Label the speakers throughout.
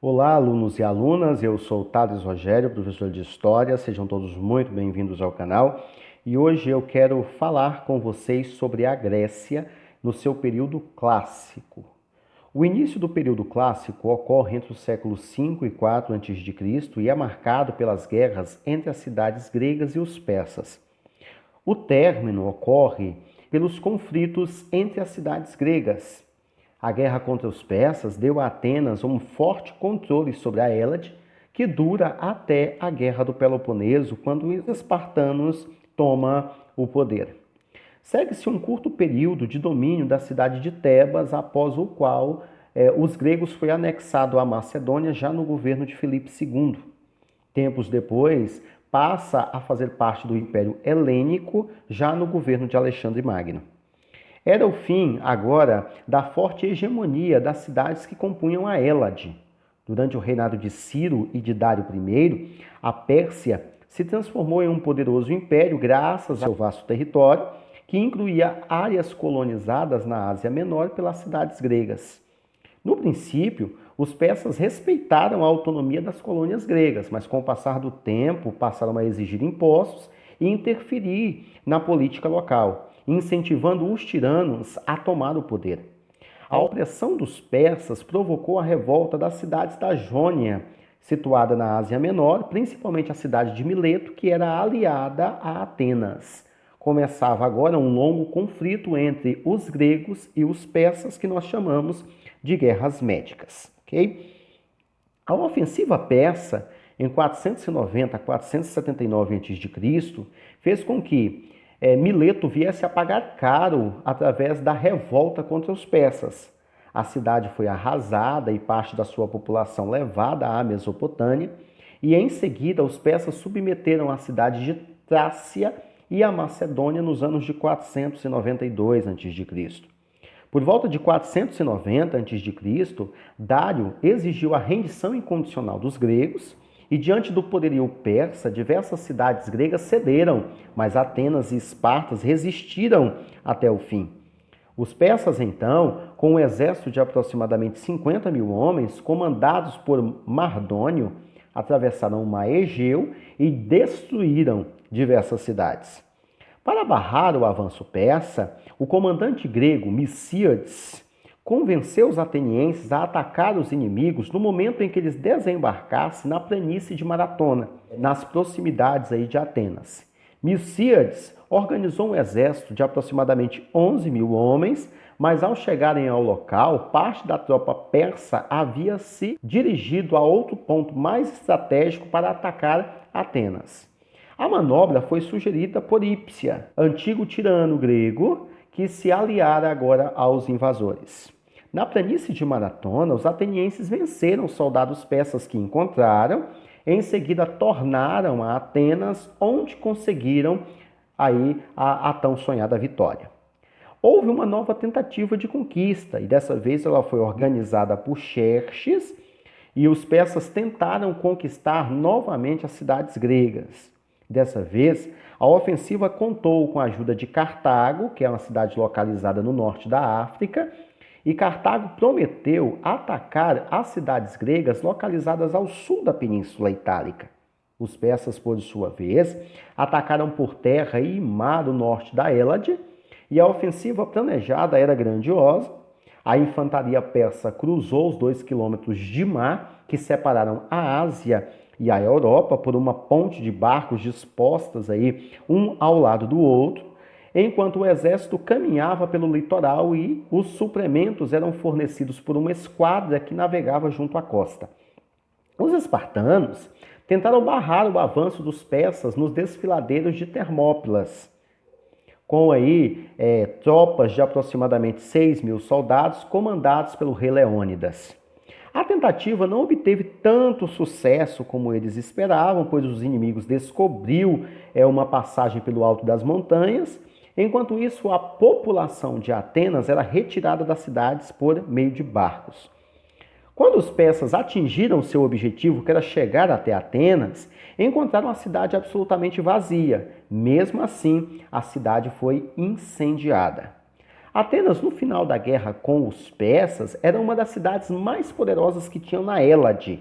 Speaker 1: Olá, alunos e alunas, eu sou Thales Rogério, professor de História, sejam todos muito bem-vindos ao canal e hoje eu quero falar com vocês sobre a Grécia no seu período clássico. O início do período clássico ocorre entre os séculos 5 e 4 a.C. e é marcado pelas guerras entre as cidades gregas e os persas. O término ocorre pelos conflitos entre as cidades gregas. A guerra contra os persas deu a Atenas um forte controle sobre a Hélade, que dura até a Guerra do Peloponeso, quando os espartanos tomam o poder. Segue-se um curto período de domínio da cidade de Tebas, após o qual os gregos foi anexado à Macedônia já no governo de Filipe II. Tempos depois, passa a fazer parte do Império Helênico, já no governo de Alexandre Magno. Era o fim, agora, da forte hegemonia das cidades que compunham a Hélade. Durante o reinado de Ciro e de Dário I, a Pérsia se transformou em um poderoso império graças ao seu vasto território, que incluía áreas colonizadas na Ásia Menor pelas cidades gregas. No princípio, os persas respeitaram a autonomia das colônias gregas, mas com o passar do tempo passaram a exigir impostos e interferir na política local, incentivando os tiranos a tomar o poder. A opressão dos persas provocou a revolta das cidades da Jônia, situada na Ásia Menor, principalmente a cidade de Mileto, que era aliada a Atenas. Começava agora um longo conflito entre os gregos e os persas, que nós chamamos de guerras médicas. Okay? A ofensiva persa, em 490 a 479 a.C., fez com que Mileto viesse a pagar caro através da revolta contra os persas. A cidade foi arrasada e parte da sua população levada à Mesopotâmia, e em seguida os persas submeteram a cidade de Trácia e a Macedônia nos anos de 492 a.C. Por volta de 490 a.C., Dário exigiu a rendição incondicional dos gregos, e diante do poderio persa, diversas cidades gregas cederam, mas Atenas e Esparta resistiram até o fim. Os persas, então, com um exército de aproximadamente 50 mil homens, comandados por Mardônio, atravessaram o mar Egeu e destruíram diversas cidades. Para barrar o avanço persa, o comandante grego Micíades convenceu os atenienses a atacar os inimigos no momento em que eles desembarcassem na planície de Maratona, nas proximidades de Atenas. Micíades organizou um exército de aproximadamente 11 mil homens, mas ao chegarem ao local, parte da tropa persa havia se dirigido a outro ponto mais estratégico para atacar Atenas. A manobra foi sugerida por Hipsia, antigo tirano grego, que se aliara agora aos invasores. Na planície de Maratona, os atenienses venceram os soldados persas que encontraram, em seguida tornaram a Atenas, onde conseguiram a tão sonhada vitória. Houve uma nova tentativa de conquista, e dessa vez ela foi organizada por Xerxes, e os persas tentaram conquistar novamente as cidades gregas. Dessa vez, a ofensiva contou com a ajuda de Cartago, que é uma cidade localizada no norte da África, e Cartago prometeu atacar as cidades gregas localizadas ao sul da Península Itálica. Os persas, por sua vez, atacaram por terra e mar o norte da Hélade, e a ofensiva planejada era grandiosa. A infantaria persa cruzou os 2 quilômetros de mar que separaram a Ásia e a Europa por uma ponte de barcos dispostas um ao lado do outro, enquanto o exército caminhava pelo litoral e os suplementos eram fornecidos por uma esquadra que navegava junto à costa. Os espartanos tentaram barrar o avanço dos persas nos desfiladeiros de Termópilas, com tropas de aproximadamente 6 mil soldados comandados pelo rei Leônidas. A tentativa não obteve tanto sucesso como eles esperavam, pois os inimigos descobriu uma passagem pelo alto das montanhas. Enquanto isso, a população de Atenas era retirada das cidades por meio de barcos. Quando os persas atingiram seu objetivo, que era chegar até Atenas, encontraram a cidade absolutamente vazia. Mesmo assim, a cidade foi incendiada. Atenas, no final da guerra com os persas, era uma das cidades mais poderosas que tinham na Hélade.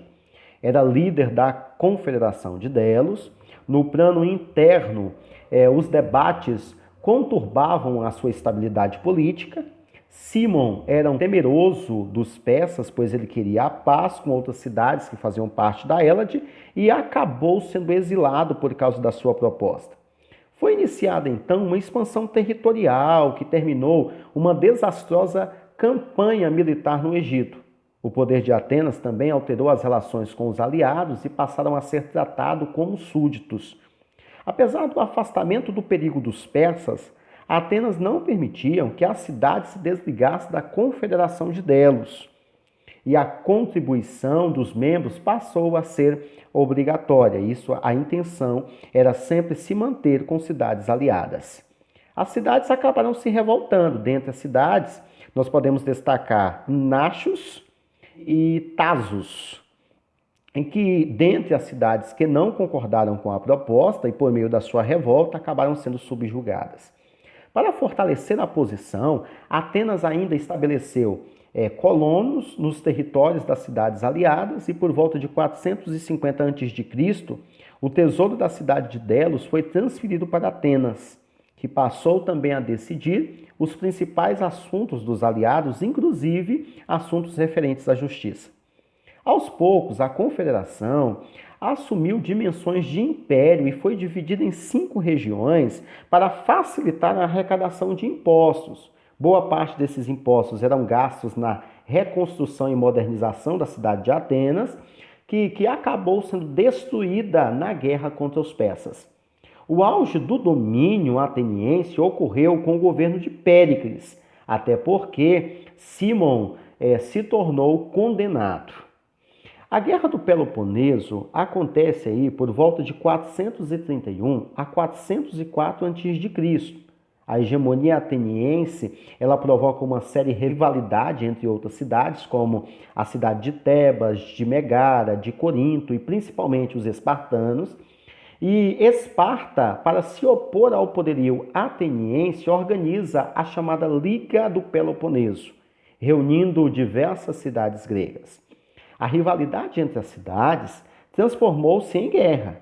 Speaker 1: Era líder da Confederação de Delos. No plano interno, os debates conturbavam a sua estabilidade política. Cimon era um temeroso dos persas, pois ele queria a paz com outras cidades que faziam parte da Hélade e acabou sendo exilado por causa da sua proposta. Foi iniciada então uma expansão territorial que terminou uma desastrosa campanha militar no Egito. O poder de Atenas também alterou as relações com os aliados e passaram a ser tratados como súditos. Apesar do afastamento do perigo dos persas, Atenas não permitiam que a cidade se desligasse da Confederação de Delos. E a contribuição dos membros passou a ser obrigatória. Isso, a intenção era sempre se manter com cidades aliadas. As cidades acabaram se revoltando. Dentre as cidades, nós podemos destacar Naxos e Tasos, em que, dentre as cidades que não concordaram com a proposta e por meio da sua revolta, acabaram sendo subjugadas. Para fortalecer a posição, Atenas ainda estabeleceu colonos nos territórios das cidades aliadas e por volta de 450 a.C., o tesouro da cidade de Delos foi transferido para Atenas, que passou também a decidir os principais assuntos dos aliados, inclusive assuntos referentes à justiça. Aos poucos, a confederação assumiu dimensões de império e foi dividida em 5 regiões para facilitar a arrecadação de impostos. Boa parte desses impostos eram gastos na reconstrução e modernização da cidade de Atenas, que acabou sendo destruída na guerra contra os persas. O auge do domínio ateniense ocorreu com o governo de Péricles, até porque Cimon se tornou condenado. A Guerra do Peloponeso acontece aí por volta de 431 a 404 a.C. A hegemonia ateniense, ela provoca uma séria rivalidade entre outras cidades, como a cidade de Tebas, de Megara, de Corinto e principalmente os espartanos. E Esparta, para se opor ao poderio ateniense, organiza a chamada Liga do Peloponeso, reunindo diversas cidades gregas. A rivalidade entre as cidades transformou-se em guerra.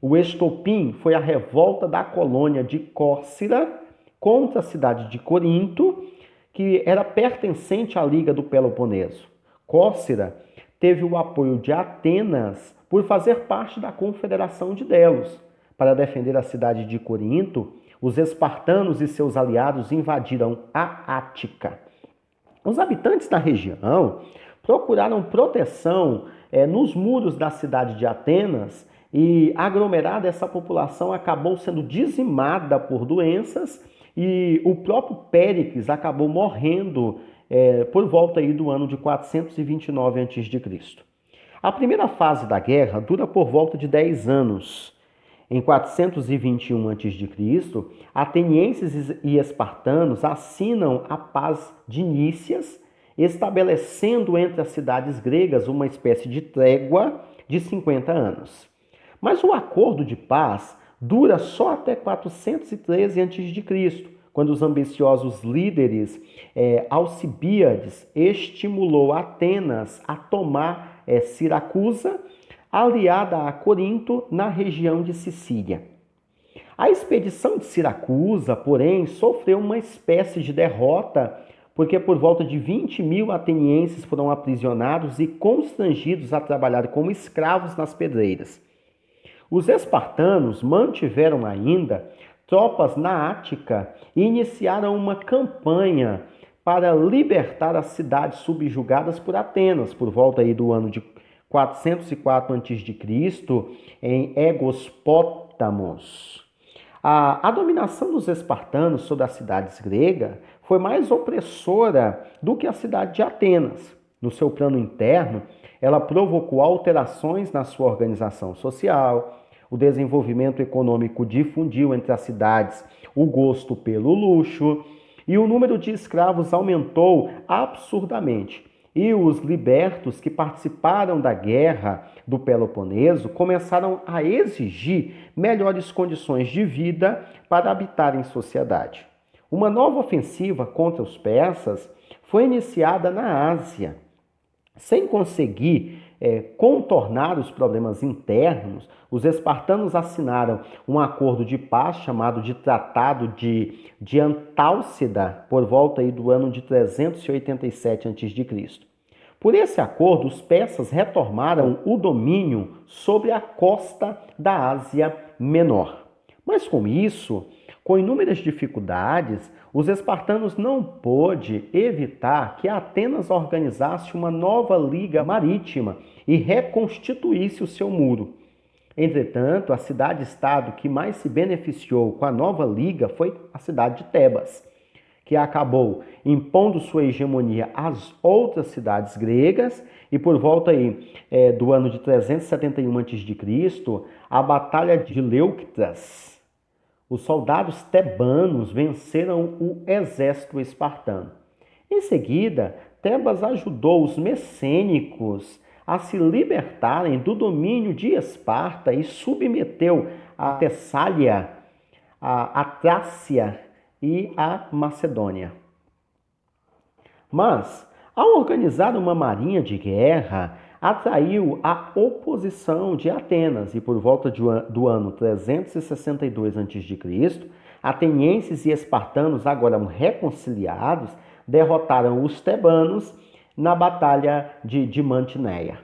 Speaker 1: O estopim foi a revolta da colônia de Córcira contra a cidade de Corinto, que era pertencente à Liga do Peloponeso. Córcira teve o apoio de Atenas por fazer parte da Confederação de Delos. Para defender a cidade de Corinto, os espartanos e seus aliados invadiram a Ática. Os habitantes da região procuraram proteção nos muros da cidade de Atenas e aglomerada essa população acabou sendo dizimada por doenças e o próprio Péricles acabou morrendo por volta aí do ano de 429 a.C. A primeira fase da guerra dura por volta de 10 anos. Em 421 a.C., atenienses e espartanos assinam a paz de Nícias, estabelecendo entre as cidades gregas uma espécie de trégua de 50 anos. Mas o acordo de paz dura só até 413 a.C., quando os ambiciosos líderes Alcibíades estimulou Atenas a tomar Siracusa, aliada a Corinto, na região de Sicília. A expedição de Siracusa, porém, sofreu uma espécie de derrota, porque por volta de 20.000 atenienses foram aprisionados e constrangidos a trabalhar como escravos nas pedreiras. Os espartanos mantiveram ainda tropas na Ática e iniciaram uma campanha para libertar as cidades subjugadas por Atenas, por volta aí do ano de 404 a.C., em Egospótamos. A dominação dos espartanos sobre as cidades gregas foi mais opressora do que a cidade de Atenas. No seu plano interno, ela provocou alterações na sua organização social. O desenvolvimento econômico difundiu entre as cidades o gosto pelo luxo e o número de escravos aumentou absurdamente. E os libertos que participaram da guerra do Peloponeso começaram a exigir melhores condições de vida para habitar em sociedade. Uma nova ofensiva contra os persas foi iniciada na Ásia. Sem conseguir contornar os problemas internos, os espartanos assinaram um acordo de paz chamado de Tratado de Antálcida, por volta aí do ano de 387 a.C. Por esse acordo, os persas retomaram o domínio sobre a costa da Ásia Menor. Mas com isso, com inúmeras dificuldades, os espartanos não pôde evitar que Atenas organizasse uma nova liga marítima e reconstituísse o seu muro. Entretanto, a cidade-estado que mais se beneficiou com a nova liga foi a cidade de Tebas, que acabou impondo sua hegemonia às outras cidades gregas, e por volta aí, do ano de 371 a.C., a Batalha de Leuctras, os soldados tebanos venceram o exército espartano. Em seguida, Tebas ajudou os messênicos a se libertarem do domínio de Esparta e submeteu a Tessália, a Trácia e a Macedônia. Mas, ao organizar uma marinha de guerra, atraiu a oposição de Atenas e por volta do ano 362 a.C., atenienses e espartanos, agora reconciliados, derrotaram os tebanos na Batalha de Mantineia.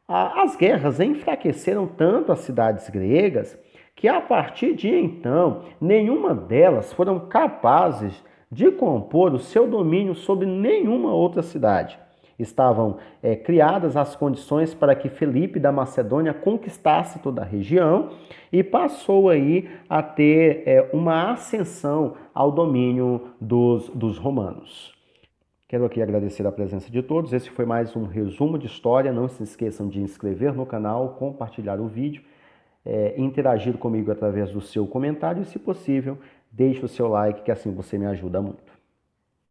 Speaker 1: As guerras enfraqueceram tanto as cidades gregas que a partir de então, nenhuma delas foram capazes de compor o seu domínio sobre nenhuma outra cidade. Estavam criadas as condições para que Filipe da Macedônia conquistasse toda a região e passou aí a ter uma ascensão ao domínio dos romanos. Quero aqui agradecer a presença de todos. Esse foi mais um resumo de história. Não se esqueçam de inscrever no canal, compartilhar o vídeo, interagir comigo através do seu comentário e, se possível, deixe o seu like, que assim você me ajuda muito.